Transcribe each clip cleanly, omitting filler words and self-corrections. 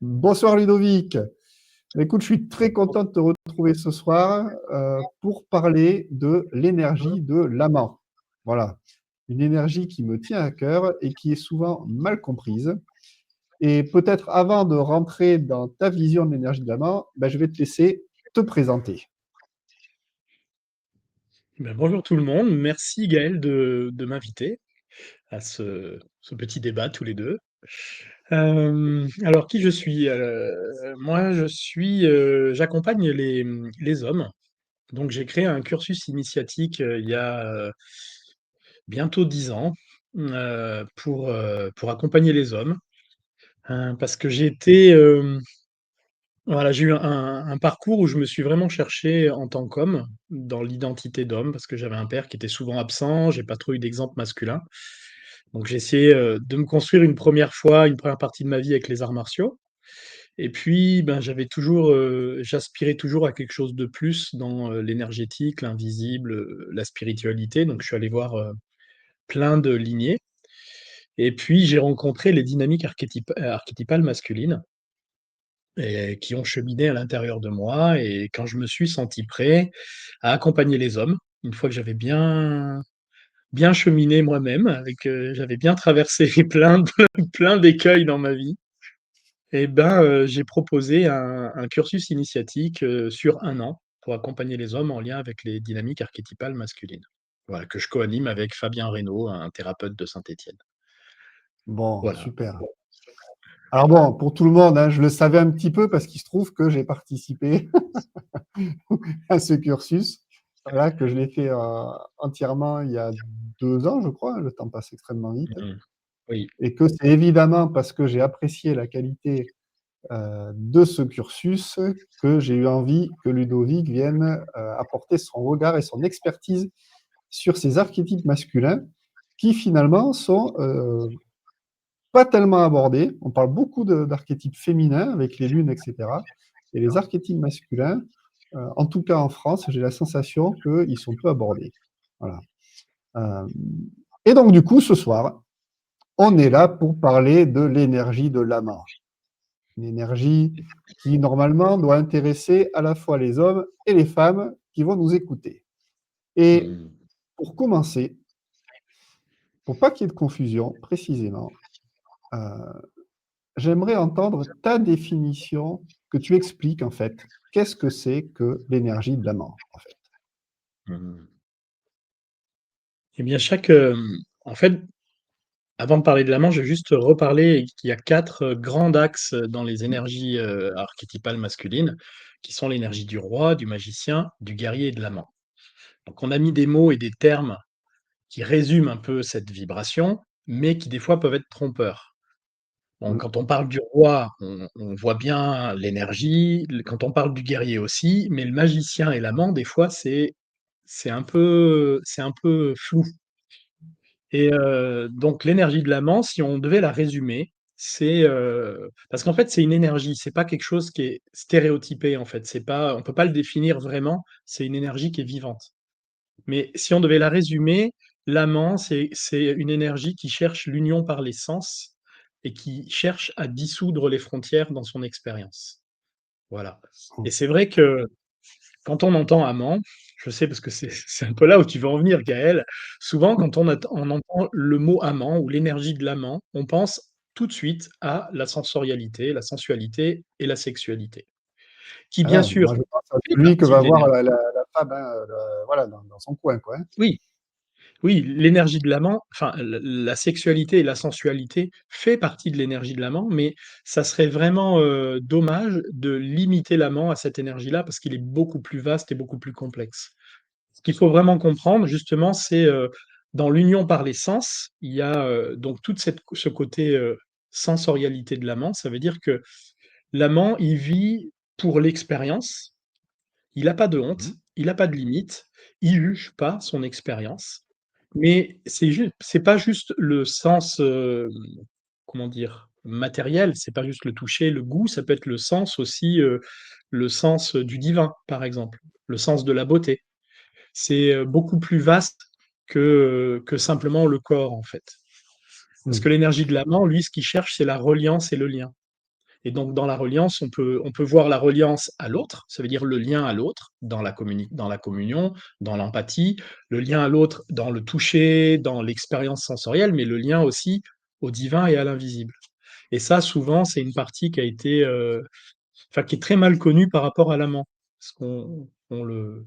Bonsoir Ludovic. Écoute, je suis très content de te retrouver ce soir pour parler de l'énergie de l'amant. Voilà, une énergie qui me tient à cœur et qui est souvent mal comprise. Et peut-être avant de rentrer dans ta vision de l'énergie de l'amant, ben, je vais te laisser te présenter. Ben, bonjour tout le monde, merci Gaël de m'inviter à ce petit débat tous les deux. Alors qui je suis? Moi j'accompagne les hommes. Donc j'ai créé un cursus initiatique il y a bientôt 10 ans pour accompagner les hommes. Parce que voilà, j'ai eu un parcours où je me suis vraiment cherché en tant qu'homme, dans l'identité d'homme, parce que j'avais un père qui était souvent absent, j'ai pas trop eu d'exemple masculin. Donc j'ai essayé de me construire une première partie de ma vie avec les arts martiaux. Et puis, ben, j'aspirais toujours à quelque chose de plus dans l'énergétique, l'invisible, la spiritualité. Donc je suis allé voir plein de lignées. Et puis j'ai rencontré les dynamiques archétypales masculines et qui ont cheminé à l'intérieur de moi. Et quand je me suis senti prêt à accompagner les hommes, une fois que j'avais bien cheminé moi-même, j'avais bien traversé plein d'écueils dans ma vie, et ben, j'ai proposé un cursus initiatique sur 1 an pour accompagner les hommes en lien avec les dynamiques archétypales masculines. Voilà, que je co-anime avec Fabien Reynaud, un thérapeute de Saint-Étienne. Bon, Voilà. super. Alors bon, pour tout le monde, hein, je le savais un petit peu parce qu'il se trouve que j'ai participé à ce cursus, voilà, que je l'ai fait entièrement il y a 2 ans, je crois. Le temps passe extrêmement vite. Mhm. Oui. Et que c'est évidemment parce que j'ai apprécié la qualité de ce cursus que j'ai eu envie que Ludovic vienne apporter son regard et son expertise sur ces archétypes masculins qui finalement sont pas tellement abordés. On parle beaucoup d'archétypes féminins avec les lunes, etc. Et les archétypes masculins, en tout cas en France, j'ai la sensation qu'ils sont peu abordés. Voilà. Euh, et donc, du coup, ce soir, on est là pour parler de l'énergie de l'amant. Une énergie qui, normalement, doit intéresser à la fois les hommes et les femmes qui vont nous écouter. Et Mhm. pour commencer, pour pas qu'il y ait de confusion, précisément, euh, j'aimerais entendre ta définition, que tu expliques, en fait, qu'est-ce que c'est que l'énergie de l'amant, en fait. Mhm. Eh bien, en fait, avant de parler de l'amant, je vais juste reparler qu'il y a 4 grands axes dans les énergies archétypales masculines, qui sont l'énergie du roi, du magicien, du guerrier et de l'amant. Donc, on a mis des mots et des termes qui résument un peu cette vibration, mais qui des fois peuvent être trompeurs. Bon, Mm. quand on parle du roi, on voit bien l'énergie, quand on parle du guerrier aussi, mais le magicien et l'amant, des fois, c'est un peu flou. Et donc l'énergie de l'amant, si on devait la résumer, parce qu'en fait, c'est une énergie, c'est pas quelque chose qui est stéréotypé, en fait. C'est pas On peut pas le définir vraiment, c'est une énergie qui est vivante. Mais si on devait la résumer, l'amant, c'est une énergie qui cherche l'union par les sens et qui cherche à dissoudre les frontières dans son expérience. Voilà. Et c'est vrai que quand on entend amant, je sais parce que c'est un peu là où tu veux en venir, Gaël. Souvent, quand on entend le mot amant ou l'énergie de l'amant, on pense tout de suite à la sensorialité, la sensualité et la sexualité, qui bien Voilà, sûr moi, je pense à fait celui que partie va de voir l'énergie. la femme, hein, voilà, dans son coin, quoi, hein. Oui, oui, l'énergie de l'amant, enfin, la sexualité et la sensualité fait partie de l'énergie de l'amant, mais ça serait vraiment dommage de limiter l'amant à cette énergie-là parce qu'il est beaucoup plus vaste et beaucoup plus complexe. Ce qu'il faut vraiment comprendre, justement, c'est dans l'union par les sens, il y a donc ce côté sensorialité de l'amant. Ça veut dire que l'amant, il vit pour l'expérience, il n'a pas de honte, Mhm. il n'a pas de limite, il juge pas son expérience, mais c'est pas juste le sens, comment dire? Matériel, c'est pas juste le toucher, le goût, ça peut être le sens aussi, le sens du divin, par exemple, le sens de la beauté. C'est beaucoup plus vaste que simplement le corps, en fait. Parce Mm. que l'énergie de l'amant, lui, ce qu'il cherche, c'est la reliance et le lien. Et donc, dans la reliance, on peut voir la reliance à l'autre, ça veut dire le lien à l'autre, dans la communion, dans l'empathie, le lien à l'autre dans le toucher, dans l'expérience sensorielle, mais le lien aussi au divin et à l'invisible. Et ça, souvent, c'est une partie qui a été, enfin, qui est très mal connue par rapport à l'amant, parce qu'on le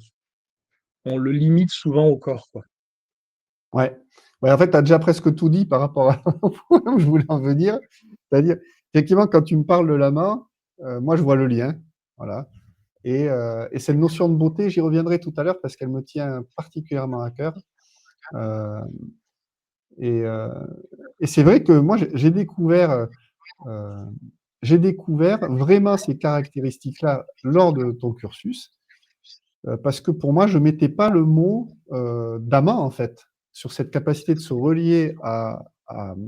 limite souvent au corps, quoi. Ouais. Ouais, en fait, tu as déjà presque tout dit par rapport à au point où je voulais en venir. C'est-à-dire, effectivement, quand tu me parles de la main, moi, je vois le lien. Voilà. Et cette notion de beauté, j'y reviendrai tout à l'heure parce qu'elle me tient particulièrement à cœur. Euh, et euh, et c'est vrai que moi, euh, j'ai découvert vraiment ces caractéristiques-là lors de ton cursus. Parce que pour moi, je mettais pas le mot d'amant, en fait, sur cette capacité de se relier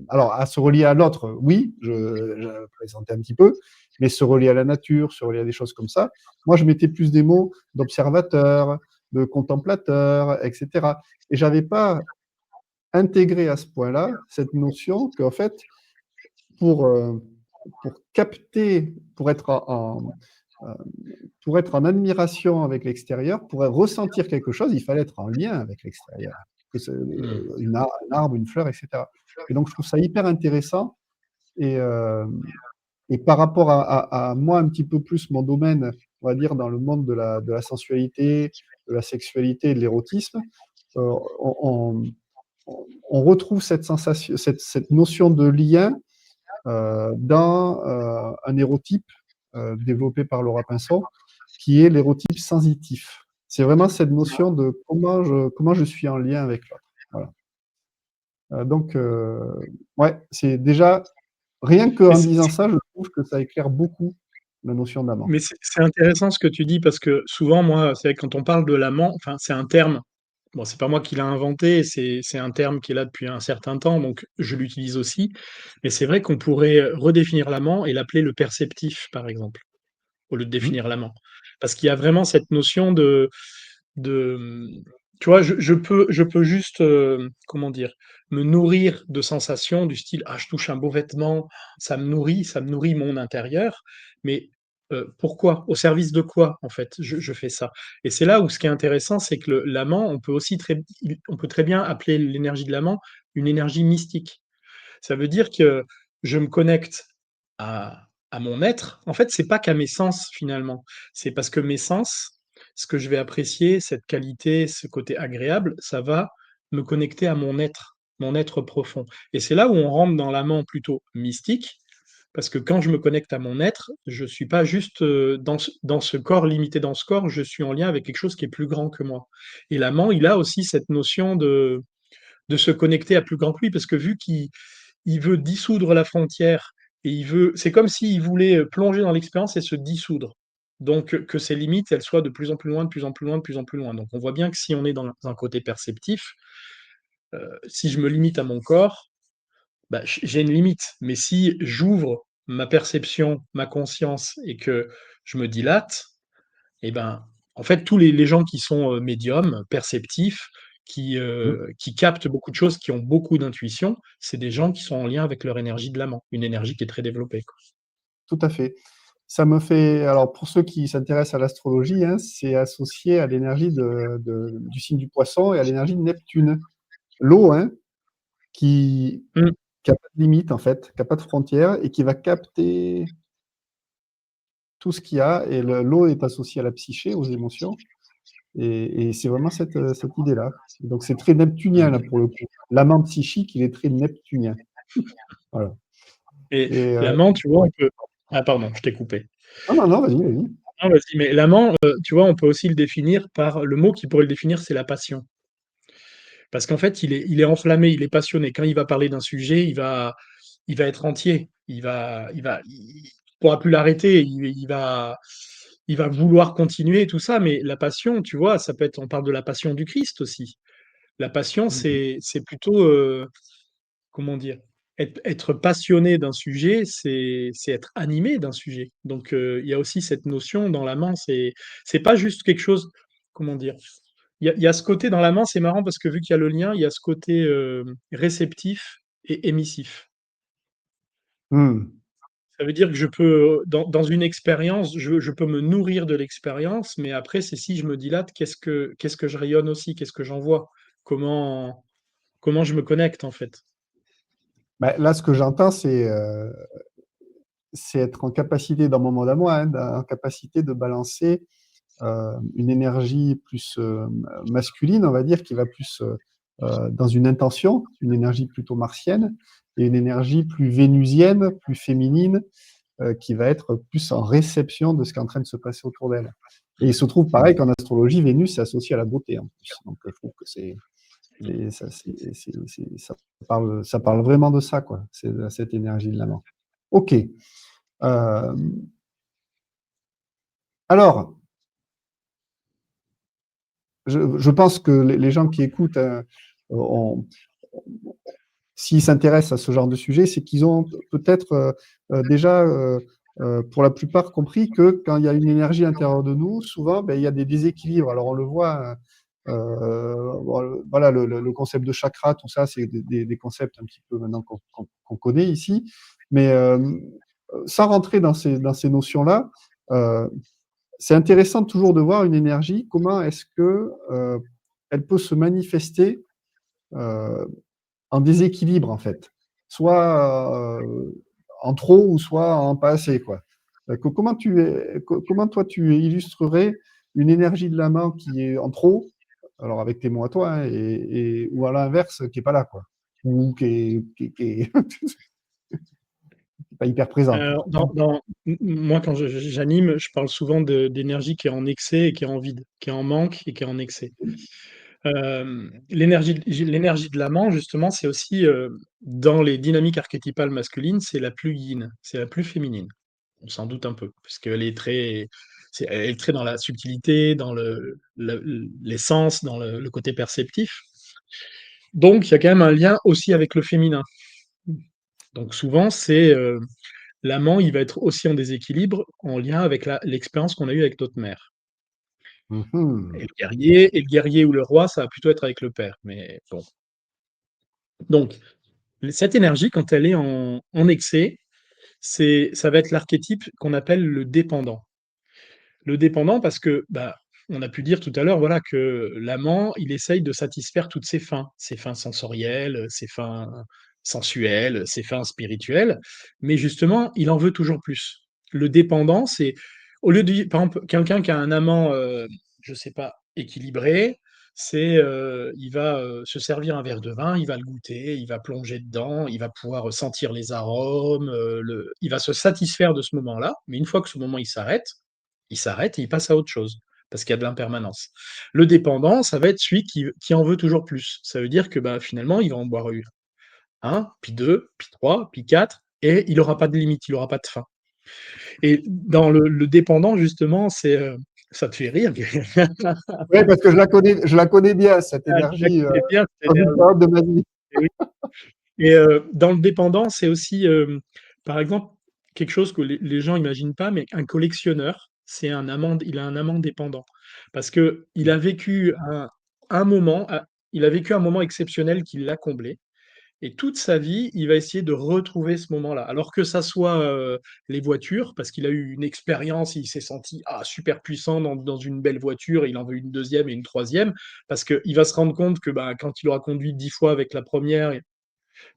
alors, à se relier à l'autre, oui, je présentais un petit peu, mais se relier à la nature, se relier à des choses comme ça. Moi, je mettais plus des mots d'observateur, de contemplateur, etc. Et j'avais pas intégré à ce point-là cette notion qu'en fait, pour, euh, pour capter, euh, pour être en admiration avec l'extérieur, pour ressentir quelque chose, il fallait être en lien avec l'extérieur, que c'est Hmm. un arbre, une fleur, etc. Et donc, je trouve ça hyper intéressant. Et, euh, et par rapport à moi, un petit peu plus mon domaine, on va dire, dans le monde de la sensualité, de la sexualité et de l'érotisme, euh, on, on retrouve cette sensation, cette notion de lien dans un hérotype développé par Laura Pinson, qui est l'hérotype sensitif. C'est vraiment cette notion de comment je suis en lien avec l'autre. Voilà. Donc, ouais, c'est déjà, rien Mais qu'en c'est disant ça, je trouve que ça éclaire beaucoup la notion d'amant. mais c'est intéressant ce que tu dis parce que souvent, moi, c'est vrai que quand on parle de l'amant, enfin, c'est un terme. Bon, c'est pas moi qui l'ai inventé, c'est un terme qui est là depuis un certain temps, donc je l'utilise aussi. Mais c'est vrai qu'on pourrait redéfinir l'amant et l'appeler le perceptif, par exemple, au lieu de Mmh. définir l'amant. Parce qu'il y a vraiment cette notion de tu vois, je peux juste, comment dire? Me nourrir de sensations du style: «Ah, je touche un beau vêtement, ça me nourrit mon intérieur», mais pourquoi? Au service de quoi, en fait, je fais ça? Et c'est là où ce qui est intéressant, c'est que l'amant, on peut très bien appeler l'énergie de l'amant une énergie mystique. Ça veut dire que je me connecte à mon être. En fait, c'est pas qu'à mes sens finalement. C'est parce que mes sens, ce que je vais apprécier, cette qualité, ce côté agréable, ça va me connecter à mon être profond. Et c'est là où on rentre dans l'amant plutôt mystique, parce que quand je me connecte à mon être, je suis pas juste dans ce corps, limité dans ce corps, je suis en lien avec quelque chose qui est plus grand que moi. Et l'amant, il a aussi cette notion de se connecter à plus grand que lui, parce que vu qu'il veut dissoudre la frontière et c'est comme s'il voulait plonger dans l'expérience et se dissoudre. Donc que ses limites, elles soient de plus en plus loin, de plus en plus loin, de plus en plus loin. Donc on voit bien que si on est dans un côté perceptif, si je me limite à mon corps, bah, j'ai une limite. Mais si j'ouvre ma perception, ma conscience et que je me dilate, et ben, en fait, tous les gens qui sont médiums, perceptifs, Mmh. qui captent beaucoup de choses, qui ont beaucoup d'intuition, c'est des gens qui sont en lien avec leur énergie de l'amant, une énergie qui est très développée, quoi. Tout à fait. Ça me fait, alors pour ceux qui s'intéressent à l'astrologie, hein, c'est associé à l'énergie du signe du poisson et à l'énergie de Neptune. L'eau, hein, qui Mmh. n'a pas de limite, en fait, qui n'a pas de frontières et qui va capter tout ce qu'il y a. Et l'eau est associée à la psyché, aux émotions. Et c'est vraiment cette idée-là. Donc c'est très neptunien, là, Mmh. pour le coup. L'amant psychique, il est très neptunien. Voilà. Et Et, l'amant, tu vois, on peut ah pardon, je t'ai coupé. non, non, non, vas-y, vas-y. Non, vas-y, mais l'amant, tu vois, on peut aussi le définir par le mot qui pourrait le définir, c'est la passion. Parce qu'en fait, il est enflammé, il est passionné. Quand il va parler d'un sujet, il va être entier. Il pourra plus l'arrêter. Il va vouloir continuer tout ça. Mais la passion, tu vois, ça peut être, on parle de la passion du Christ aussi. La passion, Mhm. c'est plutôt, comment dire, être passionné d'un sujet, c'est être animé d'un sujet. Donc, il y a aussi cette notion dans l'amant, c'est pas juste quelque chose, comment dire, il y a ce côté dans l'amant, c'est marrant parce que vu qu'il y a le lien, il y a ce côté réceptif et émissif. Hmm. Ça veut dire que je peux, dans une expérience, je peux me nourrir de l'expérience, mais après, c'est si je me dilate, qu'est-ce que je rayonne aussi, qu'est-ce que j'envoie, comment je me connecte en fait. Bah, là, ce que j'entends, c'est être en capacité, dans mon mode à moi, hein, en capacité de balancer une énergie plus masculine, on va dire, qui va plus dans une intention, une énergie plutôt martienne, et une énergie plus vénusienne, plus féminine, qui va être plus en réception de ce qui est en train de se passer autour d'elle. Et il se trouve pareil qu'en astrologie, Vénus est associée à la beauté en plus. Donc je trouve que ça parle vraiment de ça, quoi. C'est cette énergie de l'amant. Ok. Euh, alors, je pense que les gens qui écoutent, s'ils s'intéressent à ce genre de sujet, c'est qu'ils ont peut-être déjà, pour la plupart, compris que quand il y a une énergie à l'intérieur de nous, souvent, ben, il y a des déséquilibres. Alors, on le voit, voilà, le concept de chakra, tout ça, c'est des concepts un petit peu maintenant qu'on connaît ici. Mais sans rentrer dans ces notions-là, euh, c'est intéressant toujours de voir une énergie, comment est-ce que elle peut se manifester euh, en déséquilibre, en fait. Soit en trop ou soit en pas assez, quoi. Comment toi tu illustrerais une énergie de la main qui est en trop, alors avec tes mots à toi, hein, ou à l'inverse, qui est pas là, quoi. Ou qui est pas hyper présente. Moi, quand j'anime, je parle souvent d'énergie qui est en excès et qui est en vide, qui est en manque et qui est en excès. L'énergie de l'amant, justement, c'est aussi, dans les dynamiques archétypales masculines, c'est la plus yin, c'est la plus féminine. On s'en doute un peu, parce qu'elle est elle est très dans la subtilité, dans l'essence, dans le côté perceptif. Donc, il y a quand même un lien aussi avec le féminin. Donc, souvent, l'amant, il va être aussi en déséquilibre, en lien avec l'expérience qu'on a eue avec notre mère. Mhm. Et le guerrier ou le roi, ça va plutôt être avec le père. Mais bon. Donc, cette énergie, quand elle est en excès, ça va être l'archétype qu'on appelle le dépendant. Le dépendant parce que, bah, on a pu dire tout à l'heure, voilà, que l'amant, il essaye de satisfaire toutes ses fins sensorielles, ses fins sensuelles, ses fins spirituelles, mais justement, il en veut toujours plus. Le dépendant, c'est au lieu de, par exemple, quelqu'un qui a un amant, je sais pas, équilibré, il va se servir un verre de vin, il va le goûter, il va plonger dedans, il va pouvoir sentir les arômes, il va se satisfaire de ce moment-là, mais une fois que ce moment il s'arrête et il passe à autre chose, parce qu'il y a de l'impermanence. Le dépendant, ça va être celui qui en veut toujours plus. Ça veut dire que bah, finalement, il va en boire un, puis deux, puis trois, puis quatre, et il n'aura pas de limite, il n'aura pas de fin. Et dans le dépendant, justement, ça te fait rire. Oui, parce que je la connais bien, cette Tu la énergie, connais bien, cette dans une énergie. période de ma vie. Et oui. Et dans le dépendant, c'est aussi, par exemple, quelque chose que les gens n'imaginent pas, mais un collectionneur, il a un amant dépendant. Parce que un moment, il a vécu un moment exceptionnel qui l'a comblé. Et toute sa vie, il va essayer de retrouver ce moment-là. Alors que ça soit les voitures, parce qu'il a eu une expérience, il s'est senti super puissant dans une belle voiture, et il en veut une deuxième et une troisième, parce qu'il va se rendre compte que bah, quand il aura conduit 10 fois avec la première,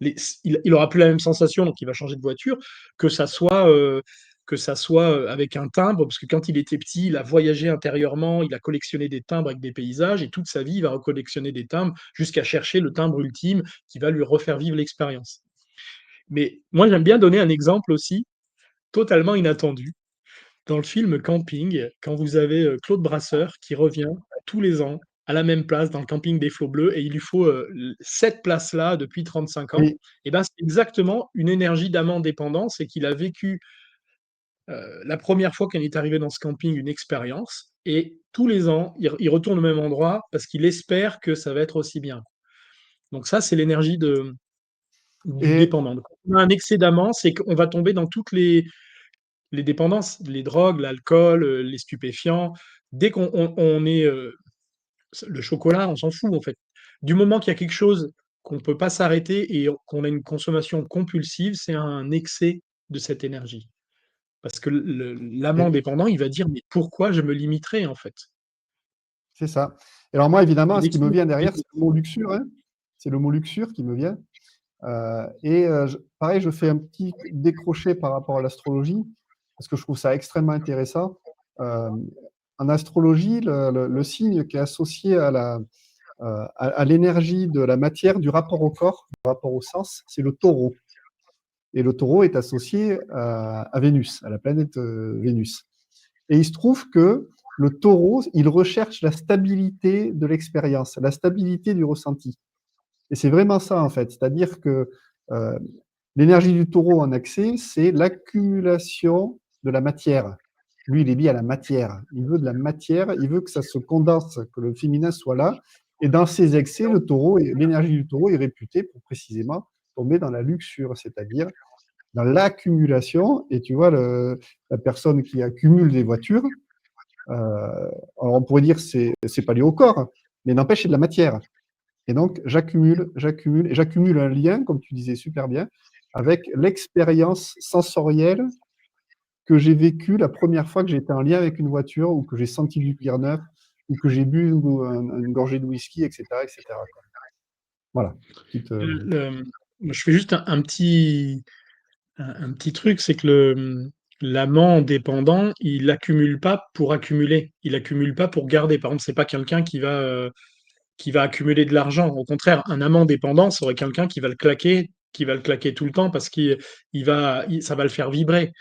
il aura plus la même sensation, donc il va changer de voiture, que ça soit, euh, que ça soit avec un timbre, parce que quand il était petit, il a voyagé intérieurement, il a collectionné des timbres avec des paysages, et toute sa vie, il va recollectionner des timbres jusqu'à chercher le timbre ultime qui va lui refaire vivre l'expérience. Mais moi, j'aime bien donner un exemple aussi, totalement inattendu. Dans le film Camping, quand vous avez Claude Brasseur qui revient tous les ans à la même place dans le camping des Flots Bleus et il lui faut cette place-là depuis 35 ans, Oui. et ben c'est exactement une énergie d'amant dépendant, c'est qu'il a vécu la première fois qu'il est arrivé dans ce camping une expérience et tous les ans il retourne au même endroit parce qu'il espère que ça va être aussi bien. Donc ça c'est l'énergie du Et, dépendant. Donc, quand on a un excès d'amant, c'est qu'on va tomber dans toutes les dépendances, les drogues, l'alcool, les stupéfiants. Dès on est le chocolat, on s'en fout en fait. Du moment qu'il y a quelque chose qu'on ne peut pas s'arrêter et qu'on a une consommation compulsive, c'est un excès de cette énergie. Parce que l'amant Et dépendant, il va dire: «Mais pourquoi je me limiterais, en fait?» c'est ça. Et alors moi, évidemment, Il ce qui me explique. vient derrière, c'est le mot luxure, hein. C'est le mot luxure qui me vient. Pareil, je fais un petit décroché par rapport à l'astrologie, parce que je trouve ça extrêmement intéressant. Hem, En astrologie, le signe qui est associé à l'énergie de la matière, du rapport au corps, du rapport au sens, c'est le taureau. Et le taureau est associé à Vénus, à la planète Vénus. Et il se trouve que le taureau, il recherche la stabilité de l'expérience, la stabilité du ressenti. Et c'est vraiment ça, en fait. C'est-à-dire que euh, l'énergie du taureau en accès, c'est l'accumulation de la matière. Lui, il est lié à la matière. Il veut de la matière, il veut que ça se condense, que le féminin soit là. Et dans ces excès, le taureau, l'énergie du taureau est réputée pour précisément tomber dans la luxure, c'est-à-dire dans l'accumulation. Et tu vois, la personne qui accumule des voitures, alors on pourrait dire que c'est pas lié au corps, mais n'empêche, c'est de la matière. Et donc, et j'accumule un lien, comme tu disais super bien, avec l'expérience sensorielle que j'ai vécue la première fois que j'ai été en lien avec une voiture, ou que j'ai senti du cuir neuf, ou que j'ai bu une gorgée de whisky, etc., etc., quoi. Voilà. Petite, Je fais juste un petit truc, c'est que l'amant dépendant, il accumule pas pour accumuler. Il accumule pas pour garder. Par exemple, c'est pas quelqu'un qui va accumuler de l'argent. Au contraire, un amant dépendant serait quelqu'un qui va le claquer tout le temps parce ça va le faire vibrer.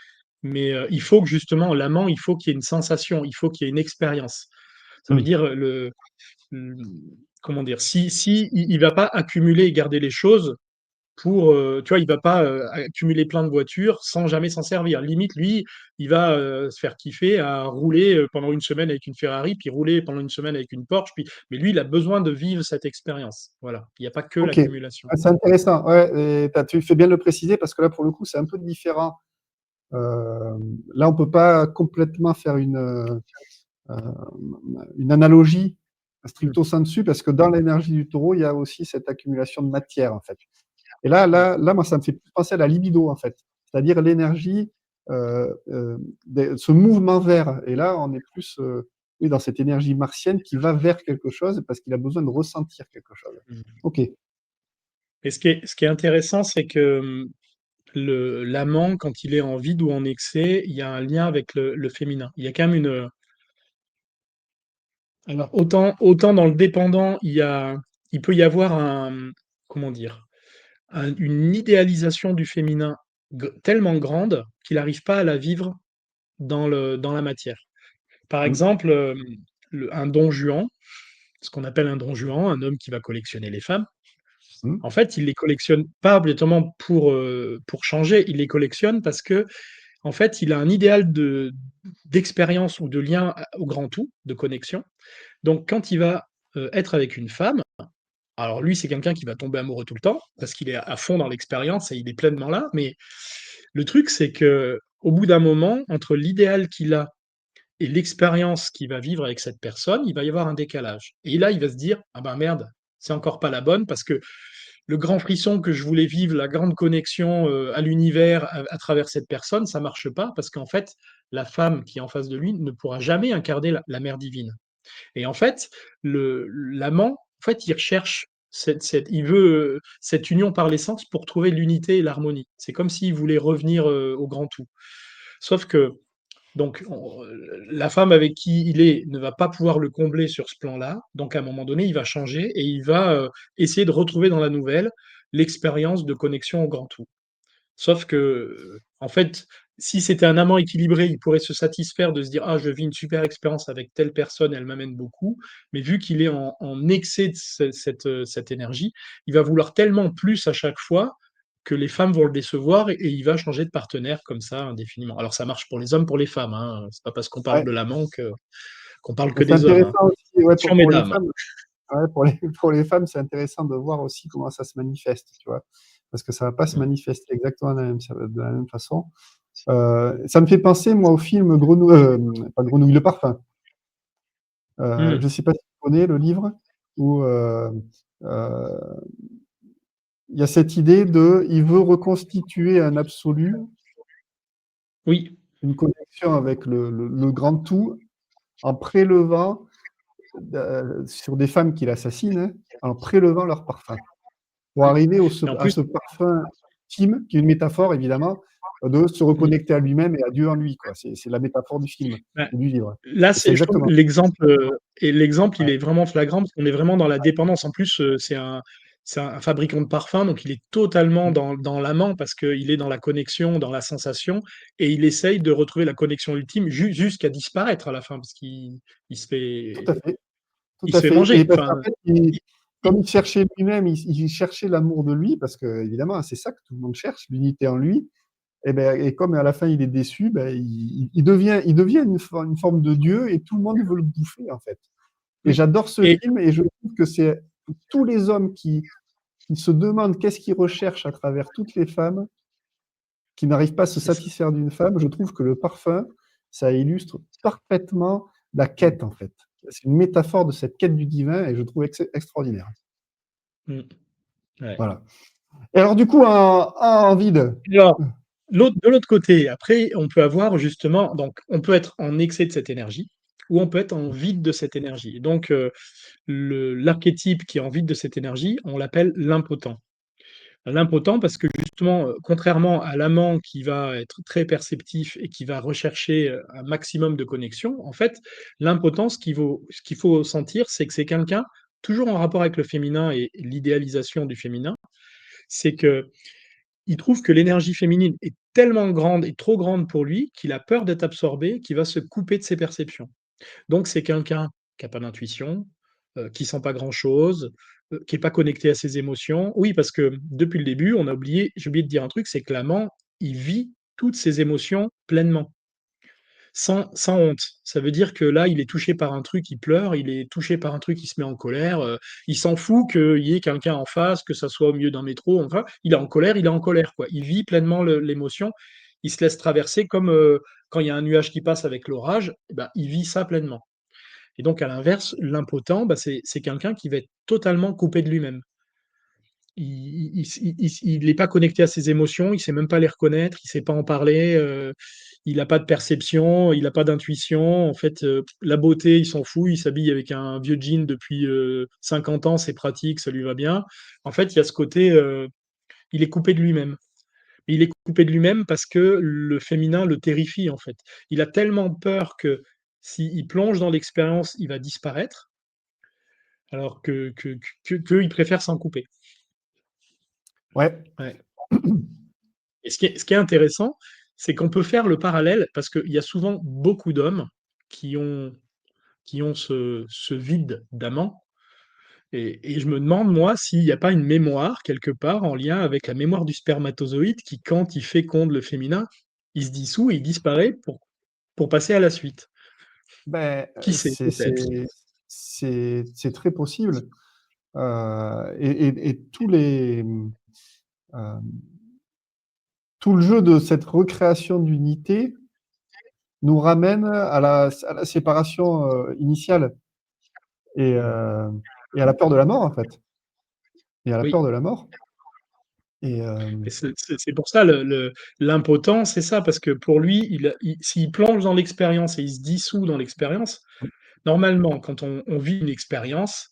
Mais il faut que justement, l'amant, il faut qu'il y ait une sensation, il faut qu'il y ait une expérience. Ça veut hmm. dire le- comment dire, si il va pas accumuler et garder les choses pour, tu vois, il va pas accumuler plein de voitures sans jamais s'en servir. Limite, lui, il va se faire kiffer à rouler pendant une semaine avec une Ferrari, puis rouler pendant une semaine avec une Porsche. Mais lui, il a besoin de vivre cette expérience. Voilà. Il n'y a pas que Ok. l'accumulation. Ah, c'est intéressant. Ouais, et tu fais bien de le préciser, parce que là, pour le coup, c'est un peu différent. Euh, Là, on peut pas complètement faire euh, une analogie Mm. stricto sensu, parce que dans l'énergie du taureau, il y a aussi cette accumulation de matière, en fait. Et Ouais. moi, ça me fait penser à la libido, en fait. C'est-à-dire l'énergie, ce mouvement vers. Et là, on est plus oui, dans cette énergie martienne qui va vers quelque chose, parce qu'il a besoin de ressentir quelque chose. Mm. Ok. Et ce qui est intéressant, c'est que l'amant, quand il est en vide ou en excès, il y a un lien avec le féminin. Il y a quand même une. Alors, autant dans le dépendant, il peut y avoir comment dire, une idéalisation du féminin tellement grande qu'il n'arrive pas à la vivre dans la matière. Par Mm, exemple, un don Juan, ce qu'on appelle un don Juan, un homme qui va collectionner les femmes, mm, en fait, il les collectionne pas obligatoirement pour changer, il les collectionne parce que, en fait, il a un idéal d'expérience ou de lien au grand tout, de connexion. Donc, quand il va être avec une femme, alors lui, c'est quelqu'un qui va tomber amoureux tout le temps parce qu'il est à fond dans l'expérience et il est pleinement là. Mais le truc, c'est que au bout d'un moment, entre l'idéal qu'il a et l'expérience qu'il va vivre avec cette personne, il va y avoir un décalage. Et là, il va se dire, ah ben merde, c'est encore pas la bonne parce que le grand frisson que je voulais vivre, la grande connexion à l'univers à travers cette personne, ça marche pas parce qu'en fait, la femme qui est en face de lui ne pourra jamais incarner la mère divine. Et en fait, l'amant, en fait, il recherche il veut cette union par l'essence pour trouver l'unité et l'harmonie. C'est comme s'il voulait revenir au grand tout. Sauf que donc la femme avec qui il est ne va pas pouvoir le combler sur ce plan-là. Donc à un moment donné, il va changer et il va essayer de retrouver dans la nouvelle l'expérience de connexion au grand tout. Sauf que, en fait, si c'était un amant équilibré, il pourrait se satisfaire de se dire: «Ah, je vis une super expérience avec telle personne, elle m'amène beaucoup». Mais vu qu'il est en excès de cette énergie, il va vouloir tellement plus à chaque fois que les femmes vont le décevoir et il va changer de partenaire comme ça indéfiniment. Alors ça marche pour les hommes, pour les femmes, hein. C'est pas parce qu'on parle ouais. de l'amant qu'on parle Mais que c'est des hommes, hein. intéressant aussi, ouais, Attention pour les mesdames. femmes. Ouais, pour les femmes, c'est intéressant de voir aussi comment ça se manifeste, tu vois. Parce que ça va pas se Mmh. manifester exactement de la même façon. Ça me fait penser, moi, au film Grenouille, pas Grenouille, Le Parfum. Je Mmh. ne sais pas si tu connais le livre, où euh, il y a cette idée de, il veut reconstituer un absolu, Oui. une connexion avec le grand tout en prélevant sur des femmes qu'il assassine, hein, en prélevant leur parfum, pour Oui. arriver Et en à plus, ce parfum intime, qui est une métaphore évidemment, de se mmh, reconnecter à lui-même et à Dieu en lui, quoi. C'est la métaphore du film bah, et du livre. là, Et c'est je trouve exactement. l'exemple, il Ouais, est vraiment flagrant parce qu'on est vraiment dans la dépendance. En plus, c'est un fabricant de parfums, donc il est totalement dans l'amant parce qu'il est dans la connexion, dans la sensation, et il essaye de retrouver la connexion ultime jusqu'à disparaître à la fin parce il se tout fait à fait, tout il à se fait fait. manger. Et parce Enfin, qu'en fait, il il comme il cherchait lui-même, il cherchait l'amour de lui, parce que évidemment, c'est ça que tout le monde cherche, l'unité en lui. Et comme à la fin il est déçu, ben, il devient une forme de Dieu et tout le monde veut le bouffer en fait. Et oui, j'adore ce et film et je trouve que c'est tous les hommes qui se demandent qu'est-ce qu'ils recherchent à travers toutes les femmes, qui n'arrivent pas à se c'est ça. satisfaire d'une femme. Je trouve que le parfum, ça illustre parfaitement la quête en fait. C'est une métaphore de cette quête du divin et je trouve extraordinaire. Mmh, ouais. Voilà. Et alors du coup, en vide. Alors, de l'autre côté, après, on peut avoir justement donc on peut être en excès de cette énergie ou on peut être en vide de cette énergie. Et donc, l'archétype qui est en vide de cette énergie, on l'appelle l'impotent. L'impotent parce que justement, contrairement à l'amant qui va être très perceptif et qui va rechercher, un maximum de connexion, en fait, l'impotent, ce qu'il faut sentir, c'est que c'est quelqu'un toujours en rapport avec le féminin et l'idéalisation du féminin, c'est que il trouve que l'énergie féminine est tellement grande et trop grande pour lui qu'il a peur d'être absorbé, qu'il va se couper de ses perceptions. Donc c'est quelqu'un qui a pas d'intuition, qui sent pas grand-chose, qui est pas connecté à ses émotions. Oui, parce que depuis le début, j'ai oublié de dire un truc, c'est que l'amant, il vit toutes ses émotions pleinement. Sans honte. Ça veut dire que là, il est touché par un truc, il pleure, il est touché par un truc, il se met en colère, il s'en fout qu'il y ait quelqu'un en face, que ça soit au milieu d'un métro, enfin, il est en colère, quoi. Il vit pleinement l'émotion, il se laisse traverser comme, quand il y a un nuage qui passe avec l'orage, eh ben, il vit ça pleinement. Et donc à l'inverse, l'impotent, bah, c'est quelqu'un qui va être totalement coupé de lui-même. Il est pas connecté à ses émotions, il sait même pas les reconnaître, il sait pas en parler, il a pas de perception, il a pas d'intuition. En fait, la beauté, il s'en fout, il s'habille avec un vieux jean depuis, 50 ans, c'est pratique, ça lui va bien. En fait, il y a ce côté, il est coupé de lui-même. Il est coupé de lui-même parce que le féminin le terrifie, en fait. Il a tellement peur que s'il plonge dans l'expérience, il va disparaître, alors qu'il préfère s'en couper. Ouais. Ouais. Et ce qui est intéressant, c'est qu'on peut faire le parallèle parce qu'il y a souvent beaucoup d'hommes qui ont ce vide d'amant et je me demande moi s'il n'y a pas une mémoire quelque part en lien avec la mémoire du spermatozoïde qui, quand il féconde le féminin, il se dissout et il disparaît pour passer à la suite. Ben, Qui sait peut-être? c'est très possible. Et euh, tout le jeu de cette recréation d'unité nous ramène à la séparation initiale et, euh, et à la peur de la mort, en fait. Et à la peur Oui. de la mort. Et Et c'est pour ça l'impotent, c'est ça, parce que pour lui, s'il plonge dans l'expérience et il se dissout dans l'expérience, normalement, quand on vit une expérience,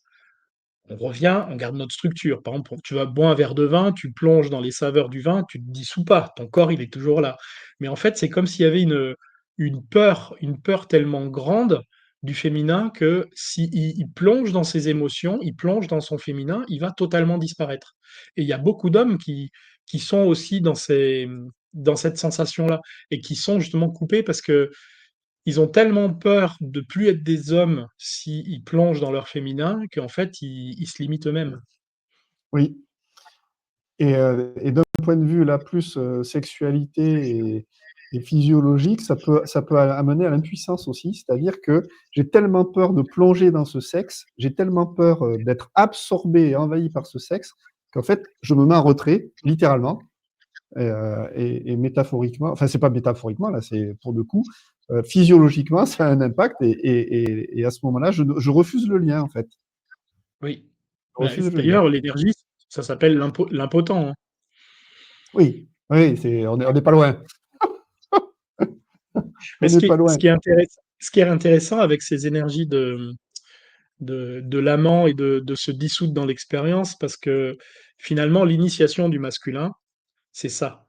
on revient, on garde notre structure. Par exemple, tu vas boire un verre de vin, tu plonges dans les saveurs du vin, tu te dissous pas, ton corps, il est toujours là. Mais en fait, c'est comme s'il y avait une peur tellement grande du féminin que s'il il plonge dans ses émotions, il plonge dans son féminin, il va totalement disparaître. Et il y a beaucoup d'hommes qui sont aussi dans cette sensation-là et qui sont justement coupés parce que ils ont tellement peur de plus être des hommes s'ils plongent dans leur féminin qu'en fait, ils se limitent eux-mêmes. oui. Et d'un point de vue là, plus sexualité et physiologique, ça peut amener à l'impuissance aussi. C'est-à-dire que j'ai tellement peur de plonger dans ce sexe, j'ai tellement peur d'être absorbé et envahi par ce sexe, qu'en fait, je me mets en retrait, littéralement, et métaphoriquement. Enfin, c'est pas métaphoriquement, là, c'est pour le coup. Physiologiquement, ça a un impact, et à ce moment-là, je refuse le lien, en fait. Oui. Je refuse le lien. D'ailleurs, l'énergie, ça s'appelle l'impotent, hein. Oui, oui, on n'est pas loin. Mais On n'est pas loin. ce qui est intéressant avec ces énergies de l'amant et de se dissoudre dans l'expérience, parce que finalement, l'initiation du masculin, c'est ça.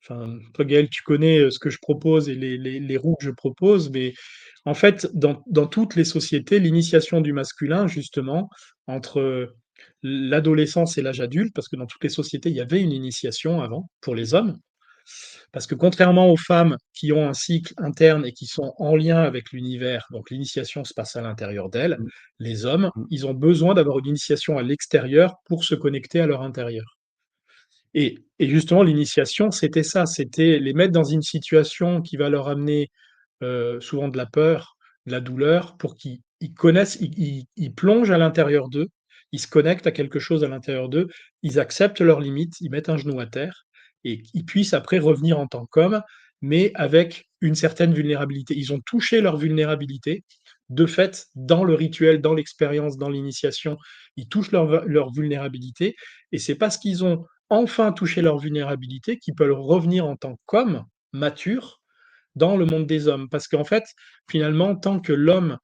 Enfin, toi, Gaël, tu connais ce que je propose et les roues que je propose, mais en fait, dans toutes les sociétés, l'initiation du masculin, justement, entre l'adolescence et l'âge adulte, parce que dans toutes les sociétés, il y avait une initiation avant pour les hommes, parce que contrairement aux femmes qui ont un cycle interne et qui sont en lien avec l'univers, donc l'initiation se passe à l'intérieur d'elles, Mm, les hommes, mm, ils ont besoin d'avoir une initiation à l'extérieur pour se connecter à leur intérieur. Et justement, l'initiation, c'était ça, c'était les mettre dans une situation qui va leur amener souvent de la peur, de la douleur, pour qu'ils connaissent, ils plongent à l'intérieur d'eux, ils se connectent à quelque chose à l'intérieur d'eux, ils acceptent leurs limites, ils mettent un genou à terre, et ils puissent après revenir en tant qu'hommes, mais avec une certaine vulnérabilité. Ils ont touché leur vulnérabilité. De fait, dans le rituel, dans l'expérience, dans l'initiation, ils touchent leur vulnérabilité, et c'est parce qu'ils ont enfin touché leur vulnérabilité qu'ils peuvent revenir en tant qu'hommes matures dans le monde des hommes. Parce qu'en fait, finalement, tant que l'homme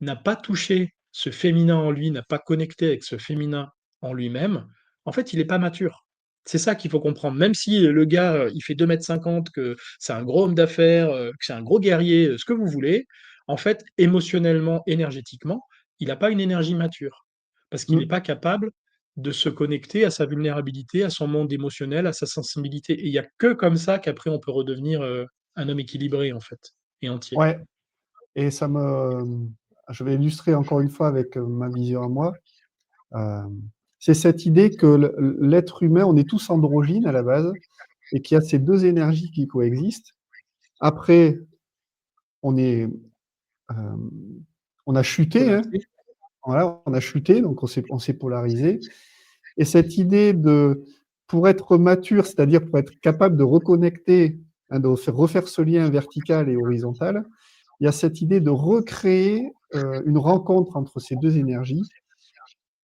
n'a pas touché ce féminin en lui, n'a pas connecté avec ce féminin en lui-même, en fait, il n'est pas mature. C'est ça qu'il faut comprendre. Même si le gars, il fait 2,50 m, que c'est un gros homme d'affaires, que c'est un gros guerrier, ce que vous voulez, en fait, émotionnellement, énergétiquement, il n'a pas une énergie mature. Parce qu'il n'est mm. pas capable de se connecter à sa vulnérabilité, à son monde émotionnel, à sa sensibilité. Et il n'y a que comme ça qu'après, on peut redevenir un homme équilibré, en fait, et entier. Ouais, et je vais illustrer encore une fois avec ma vision à moi. Euh, c'est cette idée que l'être humain, on est tous androgynes à la base, et qu'il y a ces deux énergies qui coexistent. Après, on est, euh, on a chuté, hein. Polarisé. Voilà, on a chuté, donc on s'est polarisé. Et cette idée pour être mature, c'est-à-dire pour être capable de reconnecter, hein, de refaire ce lien vertical et horizontal, il y a cette idée de recréer une rencontre entre ces deux énergies.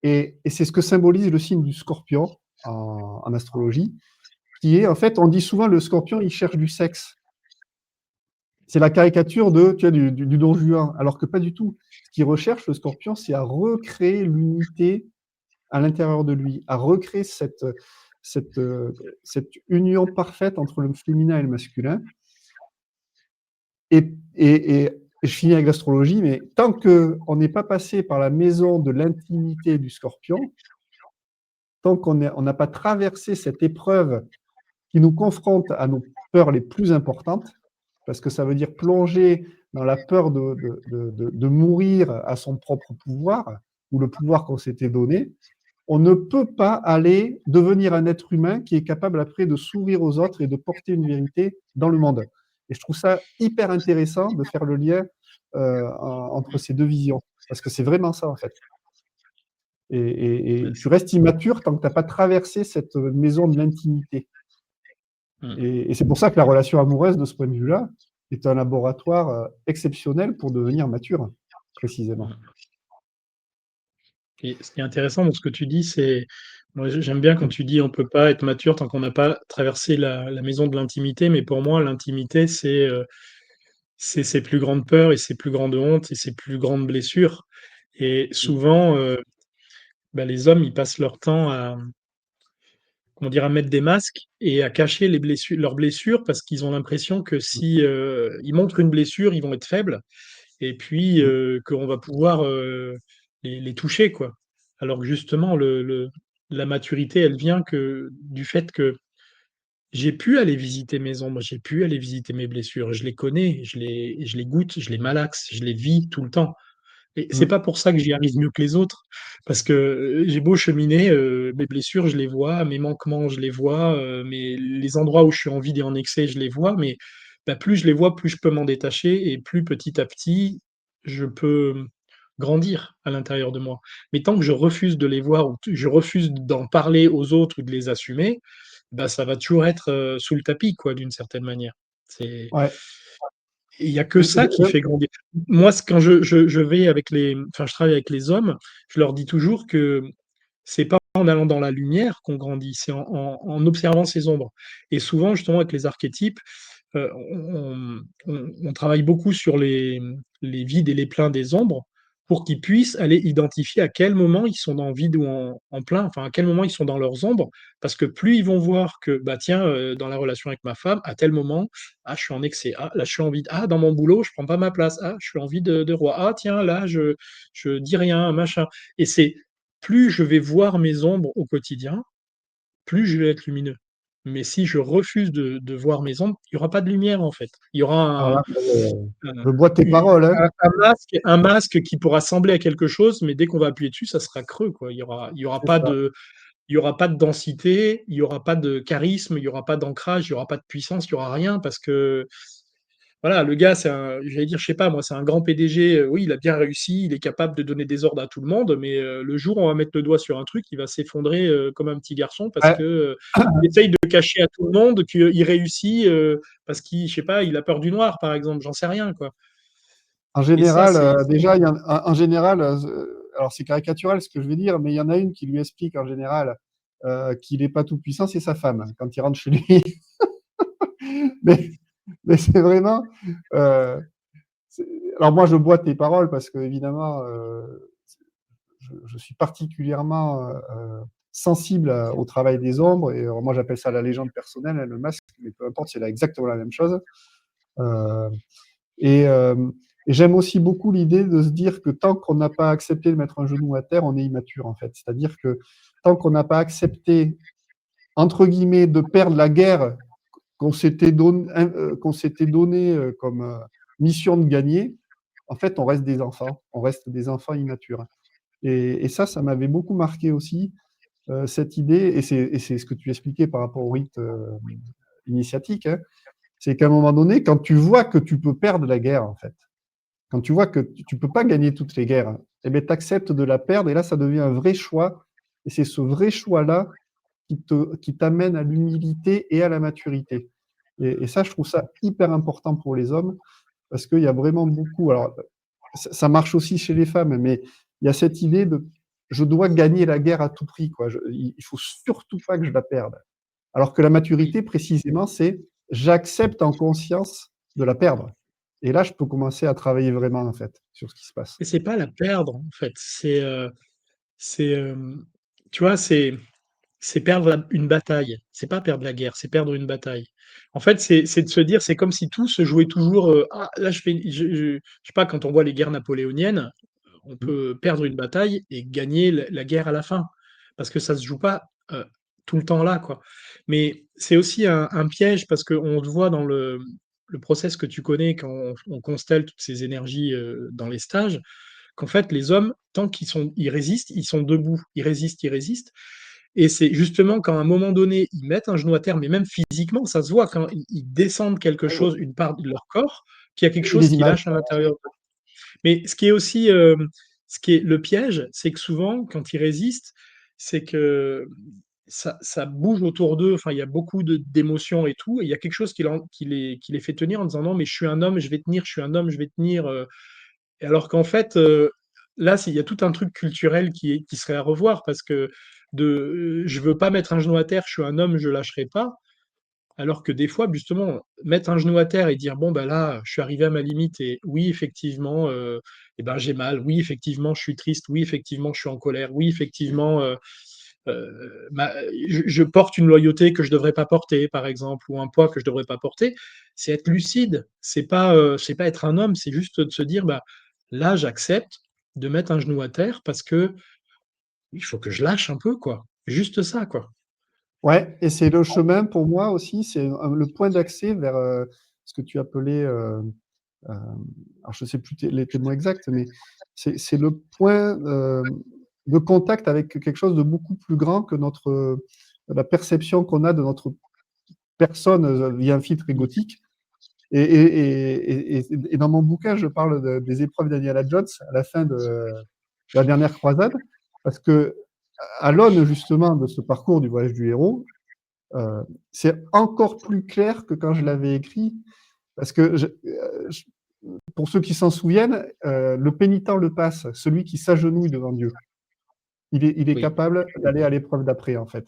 Et c'est ce que symbolise le signe du scorpion en astrologie, qui est, en fait, on dit souvent, le scorpion, il cherche du sexe. C'est la caricature du Don Juan, alors que pas du tout. Ce qu'il recherche, le scorpion, c'est à recréer l'unité à l'intérieur de lui, à recréer cette, cette union parfaite entre le féminin et le masculin. Et je finis avec l'astrologie, mais tant qu'on n'est pas passé par la maison de l'intimité du scorpion, tant qu'on n'a pas traversé cette épreuve qui nous confronte à nos peurs les plus importantes, parce que ça veut dire plonger dans la peur de mourir à son propre pouvoir, ou le pouvoir qu'on s'était donné, on ne peut pas aller devenir un être humain qui est capable après de s'ouvrir aux autres et de porter une vérité dans le monde. Et je trouve ça hyper intéressant de faire le lien entre ces deux visions, parce que c'est vraiment ça en fait. Et tu restes immature tant que tu n'as pas traversé cette maison de l'intimité. Et c'est pour ça que la relation amoureuse, de ce point de vue-là, est un laboratoire exceptionnel pour devenir mature, précisément. Et ce qui est intéressant dans ce que tu dis, c'est, moi j'aime bien quand tu dis on peut pas être mature tant qu'on n'a pas traversé la maison de l'intimité, mais pour moi l'intimité c'est ses plus grandes peurs et ses plus grandes hontes et ses plus grandes blessures. Et souvent, bah, les hommes ils passent leur temps à, comment dire, à mettre des masques et à cacher leurs blessures parce qu'ils ont l'impression que si ils montrent une blessure, ils vont être faibles et puis qu'on va pouvoir les toucher, quoi. Alors que justement, la maturité, elle vient du fait que j'ai pu aller visiter mes ombres, j'ai pu aller visiter mes blessures, je les connais, je les goûte, je les malaxe, je les vis tout le temps. Et c'est pas pour ça que j'y arrive mieux que les autres, parce que j'ai beau cheminer, mes blessures, je les vois, mes manquements, je les vois, les endroits où je suis en vide et en excès, je les vois, mais bah, plus je les vois, plus je peux m'en détacher et plus petit à petit, je peux grandir à l'intérieur de moi. Mais tant que je refuse de les voir ou je refuse d'en parler aux autres ou de les assumer, bah, ça va toujours être sous le tapis, quoi, d'une certaine manière. C'est Ouais. il y a que ça qui fait grandir. Moi, quand je vais avec enfin, je travaille avec les hommes, je leur dis toujours que c'est pas en allant dans la lumière qu'on grandit, c'est en observant ses ombres. Et souvent, justement, avec les archétypes, on travaille beaucoup sur les vides et les pleins des ombres pour qu'ils puissent aller identifier à quel moment ils sont dans vide ou en plein, enfin à quel moment ils sont dans leurs ombres, parce que plus ils vont voir que, bah tiens, dans la relation avec ma femme, à tel moment, ah, je suis en excès, ah, là, je suis en vide, ah, dans mon boulot, je prends pas ma place, ah, je suis en vide de roi, ah, tiens, là, je dis rien, machin. Et c'est plus je vais voir mes ombres au quotidien, plus je vais être lumineux. Mais si je refuse de voir mes ombres, il y aura pas de lumière, en fait. Il y Alors aura là, un je bois tes u paroles, hein. un masque qui pourra sembler à quelque chose, mais dès qu'on va appuyer dessus, ça sera creux, quoi. C'est ça. Il y aura pas de densité, il y aura pas de charisme, il y aura pas d'ancrage, il y aura pas de puissance, il y aura rien parce que voilà, le gars, j'allais dire, je sais pas, moi, c'est un grand PDG. Oui, il a bien réussi, il est capable de donner des ordres à tout le monde, mais le jour où on va mettre le doigt sur un truc, il va s'effondrer comme un petit garçon parce Ouais. que il essaye de cacher à tout le monde qu'il réussit parce qu'il, je sais pas, il a peur du noir, par exemple. J'en sais rien, quoi. En Et ça, général, c'est déjà, en général, alors c'est caricatural ce que je vais dire, mais il y en a une qui lui explique en général qu'il n'est pas tout puissant, c'est sa femme quand il rentre chez lui. mais mais c'est vraiment. euh, c'est- alors moi, je bois tes paroles parce que évidemment, je suis particulièrement sensible au travail des ombres. Et moi, j'appelle ça la légende personnelle, hein, le masque, mais peu importe, c'est là exactement la même chose. Euh, Et, euh, et j'aime aussi beaucoup l'idée de se dire que tant qu'on n'a pas accepté de mettre un genou à terre, on est immature en fait. C'est-à-dire que tant qu'on n'a pas accepté, entre guillemets, de perdre la guerre qu'on s'était donné comme mission de gagner, en fait, on reste des enfants. On reste des enfants immatures. Et ça m'avait beaucoup marqué aussi, cette idée, et c'est ce que tu expliquais par rapport au rite initiatique, hein, c'est qu'à un moment donné, quand tu vois que tu peux perdre la guerre, en fait, quand tu vois que tu ne peux pas gagner toutes les guerres, eh bien, tu acceptes de la perdre et là, ça devient un vrai choix. Et c'est ce vrai choix-là qui t'amène à l'humilité et à la maturité. Et ça, je trouve ça hyper important pour les hommes parce qu'il y a vraiment beaucoup. Alors, ça marche aussi chez les femmes, mais il y a cette idée de je dois gagner la guerre à tout prix, quoi. Il faut surtout pas que je la perde. Alors que la oui. maturité, précisément, c'est j'accepte en conscience de la perdre. Et là, je peux commencer à travailler vraiment, en fait, sur ce qui se passe. Et c'est pas la perdre, en fait. C'est, tu vois, c'est perdre une bataille. C'est pas perdre la guerre, c'est perdre une bataille. En fait, c'est de se dire, c'est comme si tout se jouait toujours. Ah, là, je sais pas, quand on voit les guerres napoléoniennes, on peut perdre une bataille et gagner la guerre à la fin, parce que ça se joue pas tout le temps là, quoi. Mais c'est aussi un piège parce qu'on le voit dans le process que tu connais quand on constelle toutes ces énergies dans les stages, qu'en fait, les hommes, tant ils résistent, ils sont debout, ils résistent. Et c'est justement quand à un moment donné, ils mettent un genou à terre, mais même physiquement, ça se voit quand ils descendent quelque chose, une part de leur corps, qu'il y a quelque J'ai chose des qui images. lâche à l'intérieur. Mais ce qui est aussi, ce qui est le piège, c'est que souvent, quand ils résistent, c'est que ça bouge autour d'eux. Enfin, il y a beaucoup d'émotions et tout, et il y a quelque chose qui les fait tenir en disant non, mais je suis un homme, je vais tenir, je suis un homme, je vais tenir. Et alors qu'en fait, là, il y a tout un truc culturel qui serait à revoir parce que je veux pas mettre un genou à terre, je suis un homme, je lâcherai pas. Alors que des fois, justement, mettre un genou à terre et dire bon ben là, je suis arrivé à ma limite et oui, effectivement, eh ben j'ai mal. Oui, effectivement, je suis triste. Oui, effectivement, je suis en colère. Oui, effectivement, je porte une loyauté que je devrais pas porter, par exemple, ou un poids que je devrais pas porter. C'est être lucide. C'est pas être un homme. C'est juste de se dire bah là, j'accepte de mettre un genou à terre parce que il faut que je lâche un peu, quoi. Juste ça, quoi. Ouais, et c'est le chemin pour moi aussi, c'est le point d'accès vers ce que tu appelais, alors je ne sais plus les mots exacts, mais c'est le point de contact avec quelque chose de beaucoup plus grand que la perception qu'on a de notre personne via un filtre égotique. Et dans mon bouquin, je parle des épreuves d'Indiana Jones à la fin de la dernière croisade, parce que à l'aune justement de ce parcours du voyage du héros, euh, c'est encore plus clair que quand je l'avais écrit, parce que pour ceux qui s'en souviennent, le pénitent le passe, celui qui s'agenouille devant Dieu. Il est Oui. capable d'aller à l'épreuve d'après, en fait.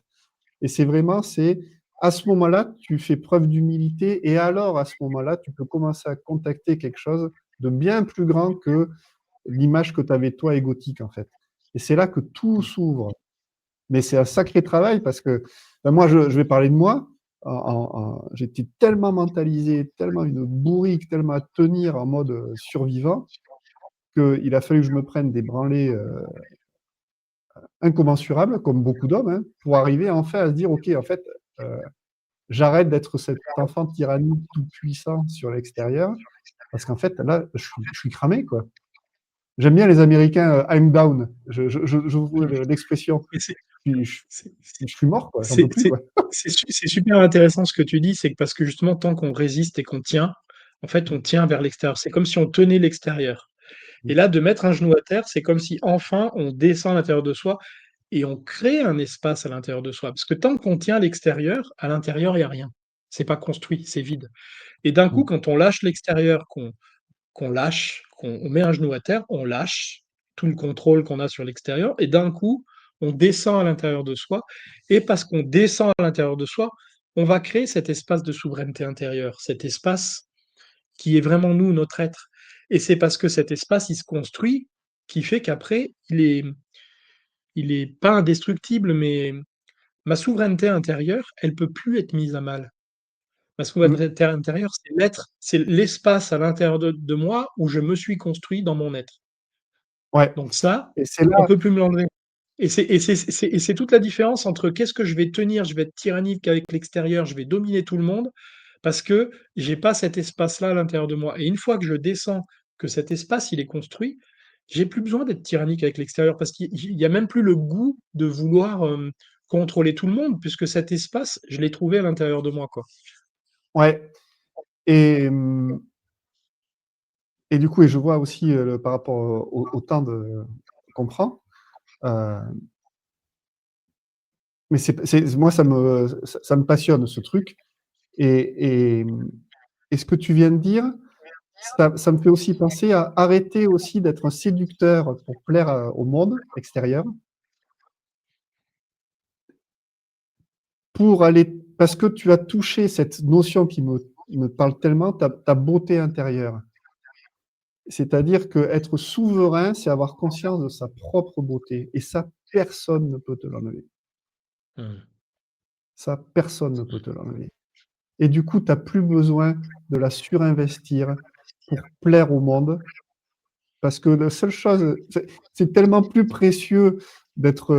Et c'est vraiment, c'est à ce moment-là, tu fais preuve d'humilité et alors, à ce moment-là, tu peux commencer à contacter quelque chose de bien plus grand que l'image que tu avais toi égotique, en fait. Et c'est là que tout s'ouvre. Mais c'est un sacré travail parce que ben moi, je vais parler de moi. J'étais tellement mentalisé, tellement une bourrique, tellement à tenir en mode survivant, qu'il a fallu que je me prenne des branlées incommensurables, comme beaucoup d'hommes, hein, pour arriver enfin à se dire, OK, en fait, euh, j'arrête d'être cet enfant tyrannique tout puissant sur l'extérieur, parce qu'en fait, là, je suis cramé, quoi. J'aime bien les Américains, I'm down. Je vous l'expression. Et c'est Je, je- c'est je suis mort, quoi. J'en c'est peux plus, c'est quoi. c'est super intéressant ce que tu dis, c'est que parce que justement, tant qu'on résiste et qu'on tient, en fait, on tient vers l'extérieur. C'est comme si on tenait l'extérieur. Et là, de mettre un genou à terre, c'est comme si enfin on descend à l'intérieur de soi et on crée un espace à l'intérieur de soi. Parce que tant qu'on tient l'extérieur, à l'intérieur, il y a rien. C'est pas construit, c'est vide. Et d'un coup, quand on lâche l'extérieur, qu'on lâche, qu'on on met un genou à terre, on lâche tout le contrôle qu'on a sur l'extérieur et d'un coup, on descend à l'intérieur de soi et parce qu'on descend à l'intérieur de soi, on va créer cet espace de souveraineté intérieure, cet espace qui est vraiment nous, notre être. Et c'est parce que cet espace, il se construit, qui fait qu'après, il est pas indestructible, mais ma souveraineté intérieure, elle peut plus être mise à mal. Ma Mm. souveraineté intérieure, c'est l'être, c'est l'espace à l'intérieur de moi où je me suis construit dans mon être. Ouais. Donc ça, Et c'est on là, peut plus me l'enlever. Et c'est toute la différence entre qu'est-ce que je vais tenir, je vais être tyrannique avec l'extérieur, je vais dominer tout le monde, parce que j'ai pas cet espace-là à l'intérieur de moi. Et une fois que je descends, que cet espace il est construit, j'ai plus besoin d'être tyrannique avec l'extérieur, parce qu'il y a même plus le goût de vouloir contrôler tout le monde, puisque cet espace, je l'ai trouvé à l'intérieur de moi, quoi. ouais. Et, et du coup, et je vois aussi par rapport au temps qu'on prend, euh, mais moi, ça me passionne ce truc. Et, et ce que tu viens de dire, ça me fait aussi penser à arrêter aussi d'être un séducteur pour plaire au monde extérieur, pour aller, parce que tu as touché cette notion qui me parle tellement, ta beauté intérieure. C'est-à-dire qu'être souverain, c'est avoir conscience de sa propre beauté. Et ça, personne ne peut te l'enlever. Mmh. Ça, personne ne peut te l'enlever. Et du coup, tu n'as plus besoin de la surinvestir pour plaire au monde. Parce que la seule chose, c'est tellement plus précieux d'être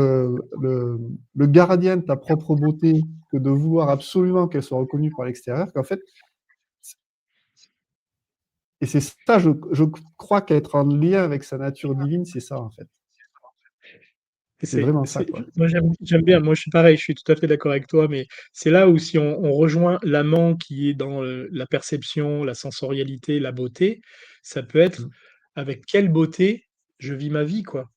le gardien de ta propre beauté que de vouloir absolument qu'elle soit reconnue par l'extérieur, qu'en fait, et c'est ça, je crois qu'être en lien avec sa nature divine, c'est ça, en fait. C'est C'est vraiment ça, c'est quoi. moi j'aime bien, moi je suis pareil, je suis tout à fait d'accord avec toi, mais c'est là où si on rejoint l'amant qui est dans, la perception, la sensorialité, la beauté, ça peut être Mm, avec quelle beauté je vis ma vie, quoi.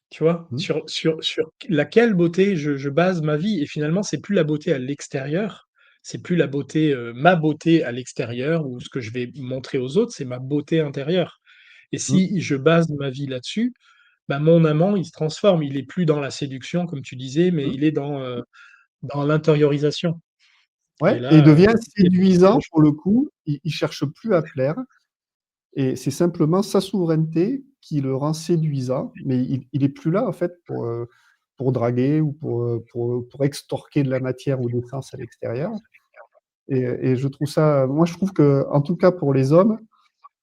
Tu vois? mm, Sur laquelle beauté je base ma vie et finalement c'est plus la beauté à l'extérieur, c'est plus la beauté, ma beauté à l'extérieur ou ce que je vais montrer aux autres, c'est ma beauté intérieure et mm, si je base ma vie là-dessus, bah, mon amant, il se transforme. Il est plus dans la séduction, comme tu disais, mais mm. il est dans l'intériorisation et Ouais, et il là, devient il y a beaucoup séduisant de pour le coup. Il cherche plus à plaire. Et c'est simplement sa souveraineté qui le rend séduisant, mais il est plus là, en fait, pour draguer ou pour extorquer de la matière ou des sens à l'extérieur. Et je trouve ça, moi, je trouve que, en tout cas pour les hommes,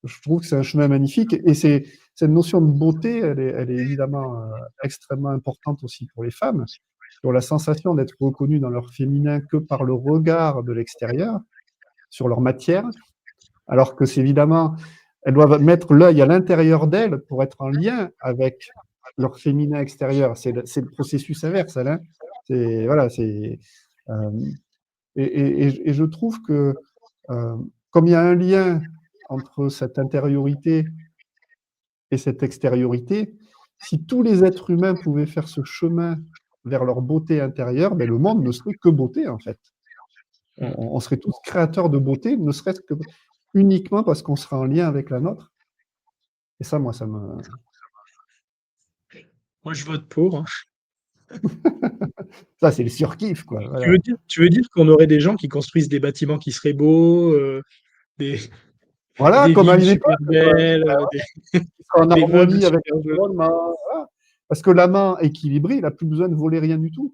je trouve que c'est un chemin magnifique. Et cette notion de beauté, elle est évidemment extrêmement importante aussi pour les femmes, qui ont la sensation d'être reconnues dans leur féminin que par le regard de l'extérieur, sur leur matière, alors que c'est évidemment, elles doivent mettre l'œil à l'intérieur d'elles pour être en lien avec leur féminin extérieur. C'est le processus inverse, elle, hein. C'est, voilà, euh, et je trouve que, euh, comme il y a un lien entre cette intériorité et cette extériorité, si tous les êtres humains pouvaient faire ce chemin vers leur beauté intérieure, ben le monde ne serait que beauté, en fait. mmh. On serait tous créateurs de beauté, ne serait-ce que uniquement parce qu'on serait en lien avec la nôtre. Et ça, moi, ça me. Moi, je vote pour, hein. Ça, c'est le surkiff, quoi. Tu Voilà. veux dire, tu veux dire qu'on aurait des gens qui construisent des bâtiments qui seraient beaux, des, Voilà, des comme à villes une super époque, quoi. belles, Qui sera en des meubles harmonie avec super jolis. l'environnement. Voilà. Parce que la main équilibrée, il n'a plus besoin de voler rien du tout.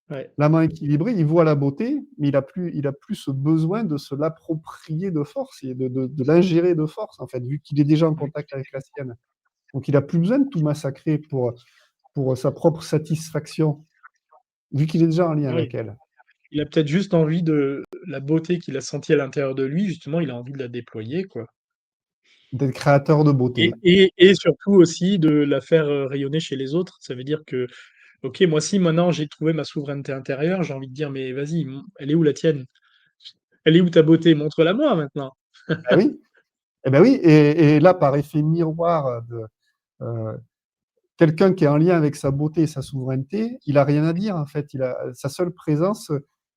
Ouais, La main équilibrée, il voit la beauté, mais il a plus ce besoin de se l'approprier de force et de l'ingérer de force, en fait, vu qu'il est déjà en ouais, contact avec la sienne. Donc, il n'a plus besoin de tout massacrer pour sa propre satisfaction, vu qu'il est déjà en lien ouais. avec elle. Il a peut-être juste envie de la beauté qu'il a sentie à l'intérieur de lui, justement, il a envie de la déployer, quoi. D'être créateur de beauté. Et surtout aussi de la faire rayonner chez les autres. Ça veut dire que, ok, moi si maintenant j'ai trouvé ma souveraineté intérieure, j'ai envie de dire, mais vas-y, elle est où la tienne? Elle est où ta beauté? Montre-la moi maintenant. Ah oui, eh ben oui, et là, par effet miroir de quelqu'un qui est en lien avec sa beauté et sa souveraineté, il a rien à dire en fait. Sa seule présence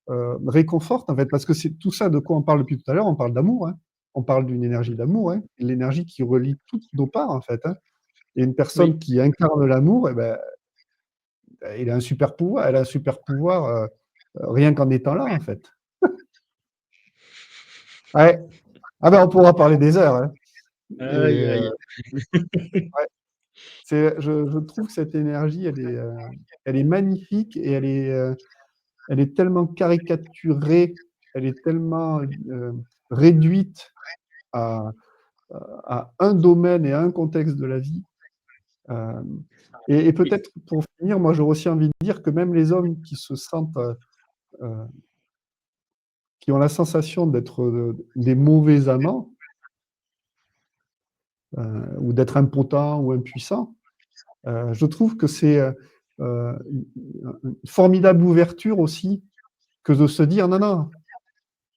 réconforte en fait, parce que c'est tout ça de quoi on parle depuis tout à l'heure. On parle d'amour, hein. On parle d'une énergie d'amour, hein. L'énergie qui relie toutes nos parts en fait, hein. Et une personne Oui. qui incarne l'amour, eh ben, il a un super pouvoir. Elle a un super pouvoir rien qu'en étant là en fait. Ouais. Ah ben on pourra parler des heures, hein. Et Aïe, aïe. ouais, je trouve que cette énergie, elle est magnifique et elle est tellement caricaturée, elle est tellement réduite à, à un domaine et à un contexte de la vie. Euh, et Oui. peut-être pour finir, moi j'aurais aussi envie de dire que même les hommes qui se sentent, qui ont la sensation d'être des mauvais amants ou d'être impotents ou impuissants, je trouve que c'est une formidable ouverture aussi que de se dire non, non,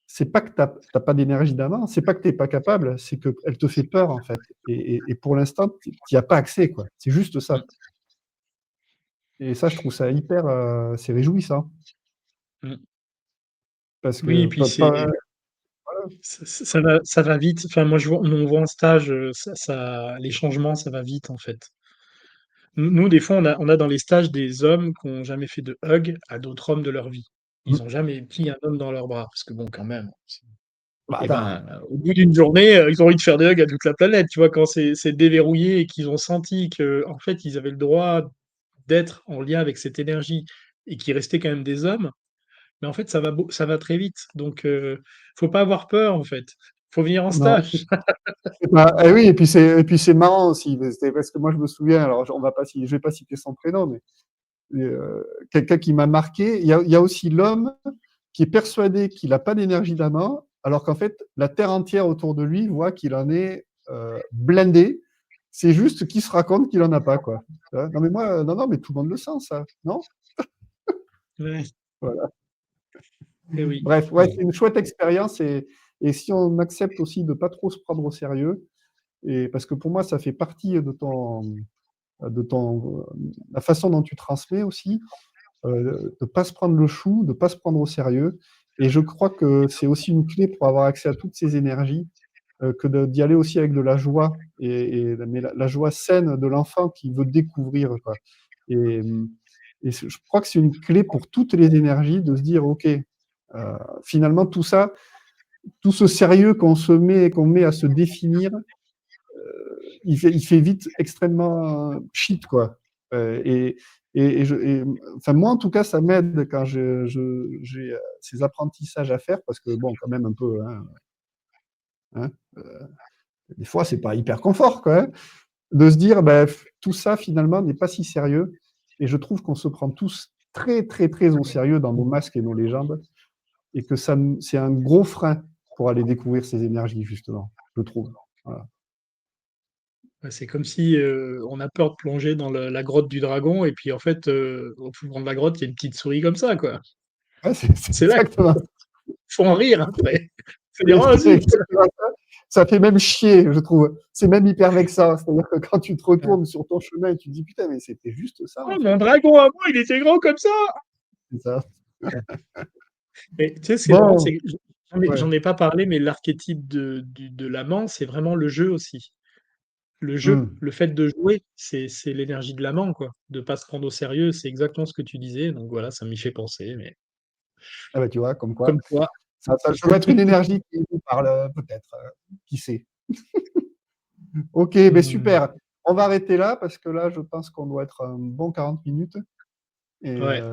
c'est pas que tu as pas d'énergie d'amant, c'est pas que tu es pas capable, c'est qu'elle te fait peur, en fait. Et pour l'instant, tu n'y as pas accès, quoi. C'est juste ça. Mm, Et ça, je trouve ça hyper, c'est réjouissant. mm. Parce Oui, et que puis c'est ça va vite. Enfin, moi, on voit en stage, les changements, ça va vite en fait. Nous, des fois, on a dans les stages des hommes qui n'ont jamais fait de hug à d'autres hommes de leur vie. Ils n'ont jamais pris un homme dans leurs bras, parce que bon, quand même. bah, Et attends, ben, au bout d'une journée, ils ont envie de faire des hugs à toute la planète, tu vois, quand c'est déverrouillé et qu'ils ont senti que, en fait, ils avaient le droit d'être en lien avec cette énergie et qu'ils restaient quand même des hommes. Mais en fait, ça va très vite. Donc, faut pas avoir peur, en fait. Faut venir en non. stage. Bah, oui, et puis c'est marrant aussi, parce que moi, je me souviens, alors je vais pas citer son prénom, mais quelqu'un qui m'a marqué. Il y a aussi l'homme qui est persuadé qu'il n'a pas d'énergie d'amant, alors qu'en fait, la terre entière autour de lui voit qu'il en est blindé. C'est juste qu'il se raconte qu'il en a pas, quoi. Non, mais moi, non, non, mais tout le monde le sent, ça, non? Ouais. Voilà. Et oui. Bref, ouais, c'est une chouette expérience et si on accepte aussi de pas trop se prendre au sérieux, et parce que pour moi, ça fait partie de la façon dont tu transmets aussi, de ne pas se prendre le chou, de ne pas se prendre au sérieux. Et je crois que c'est aussi une clé pour avoir accès à toutes ces énergies, que d'y aller aussi avec de la joie, mais la joie saine de l'enfant qui veut découvrir, quoi. Et, je crois que c'est une clé pour toutes les énergies de se dire, OK, finalement, tout ça, tout ce sérieux qu'on met à se définir, il fait vite extrêmement shit, quoi. Enfin, moi, en tout cas, ça m'aide quand j'ai ces apprentissages à faire, parce que, bon, quand même, un peu, hein, des fois, c'est pas hyper confort, quoi, hein, de se dire, ben, tout ça, finalement, n'est pas si sérieux. Et je trouve qu'on se prend tous très, très, très au sérieux dans nos masques et nos légendes, et que c'est un gros frein pour aller découvrir ces énergies, justement, je trouve. Voilà. Ouais, c'est comme si on a peur de plonger dans la grotte du dragon, et puis en fait, au fond de la grotte, il y a une petite souris comme ça, quoi. Ouais, c'est C'est là qu'il exactement faut en rire après. Faut dire, oh, c'est zut! exactement ça. Ça fait même chier, je trouve. C'est même hyper vexant. C'est-à-dire que quand tu te Ouais. retournes sur ton chemin et tu te dis putain, mais c'était juste ça Oh, en mon fait. dragon à moi, il était grand comme ça! C'est ça. Mais tu sais, ce qui est marrant, Bon, c'est que ouais. j'en ai pas parlé, mais l'archétype de l'amant, c'est vraiment le jeu aussi. Le jeu, Mmh. le fait de jouer, c'est l'énergie de l'amant, quoi. De pas se prendre au sérieux, c'est exactement ce que tu disais, donc voilà, ça m'y fait penser, mais Ah bah, tu vois, comme quoi, comme quoi. ça doit être une énergie qui nous parle, peut-être, qui sait? OK, beh, Mmh, super. On va arrêter là parce que là, je pense qu'on doit être un bon 40 minutes et ouais.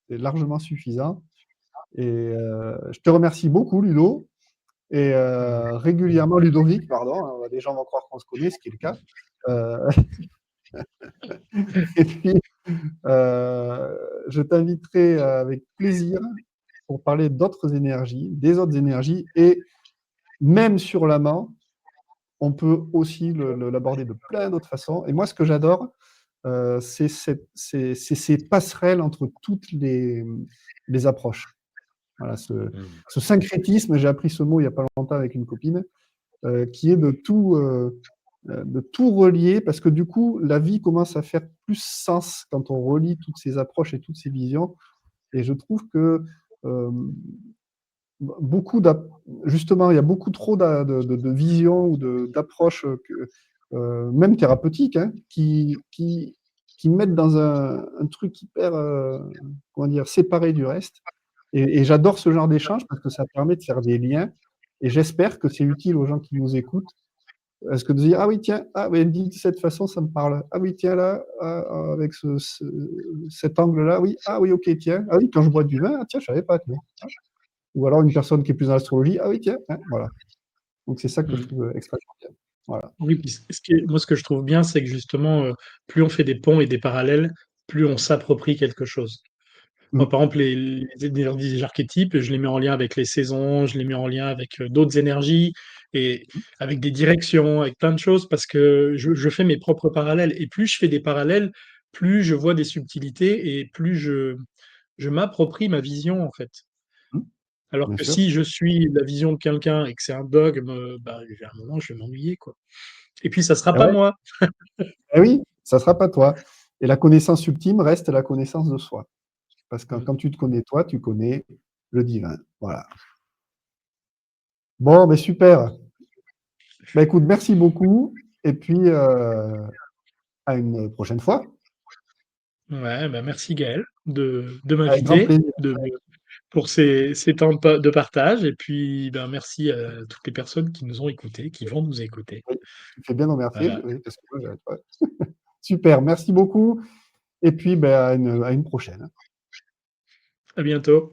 c'est largement suffisant et je te remercie beaucoup Ludo et Mmh. régulièrement Ludovic, pardon, hein, les gens vont croire qu'on se connaît, ce qui est le cas. Heu et puis, je t'inviterai avec plaisir pour parler d'autres énergies, des autres énergies et même sur l'amant, on peut aussi l'aborder de plein d'autres façons et moi, ce que j'adore, c'est ces passerelles entre toutes les approches. Voilà, Mmh. ce syncrétisme, j'ai appris ce mot il y a pas longtemps avec une copine, qui est de tout relier parce que du coup, la vie commence à faire plus sens quand on relie toutes ces approches et toutes ces visions et je trouve que, hem, beaucoup justement, il y a beaucoup trop de visions ou d'approches, même thérapeutiques, hein, qui mettent dans un truc hyper, comment dire? Séparé du reste et j'adore ce genre d'échange parce que ça permet de faire des liens et j'espère que c'est utile aux gens qui nous écoutent. Est-ce que de dire: «Ah oui tiens, ah oui, dit de cette façon, ça me parle. Ah oui tiens là, ah, ah, avec cet angle-là, oui, ah oui OK tiens, ah oui quand je bois du vin, ah tiens je savais pas tiens». Ou alors une personne qui est plus dans l'astrologie, ah oui tiens, hein, voilà. Donc c'est ça que je Mmh. trouve, extrêmement bien. Voilà. Oui, puis ce qui est moi, ce que je trouve bien, c'est que justement, plus on fait des ponts et des parallèles, plus on s'approprie quelque chose. Mmh. Moi, par exemple, les énergies des archétypes, je les mets en lien avec les saisons, je les mets en lien avec, d'autres énergies et avec des directions, avec plein de choses parce que je fais mes propres parallèles et plus je fais des parallèles, plus je vois des subtilités et plus je m'approprie ma vision, en fait. Mmh. Alors Bien que sûr. si je suis la vision de quelqu'un et que c'est un dogme, bah, il y a un moment, je vais m'ennuyer, quoi. Et puis ça sera Et pas ouais, moi. et oui, ça sera pas toi. Et la connaissance ultime reste la connaissance de soi. Parce que Mmh. quand tu te connais toi, tu connais le divin. Voilà. Bon, beh, super. Bah, écoute, merci beaucoup et puis, à une prochaine fois. Ouais, bah, merci Gaël de Avec grand m'inviter, plaisir. pour ces temps de partage et puis, ben, merci à toutes les personnes qui nous ont écoutés, qui vont nous écouter. Oui, tu fais bien d'en remercier, Voilà, oui, parce que moi j'arrête pas. Super, merci beaucoup et puis, bah, à une prochaine. à bientôt.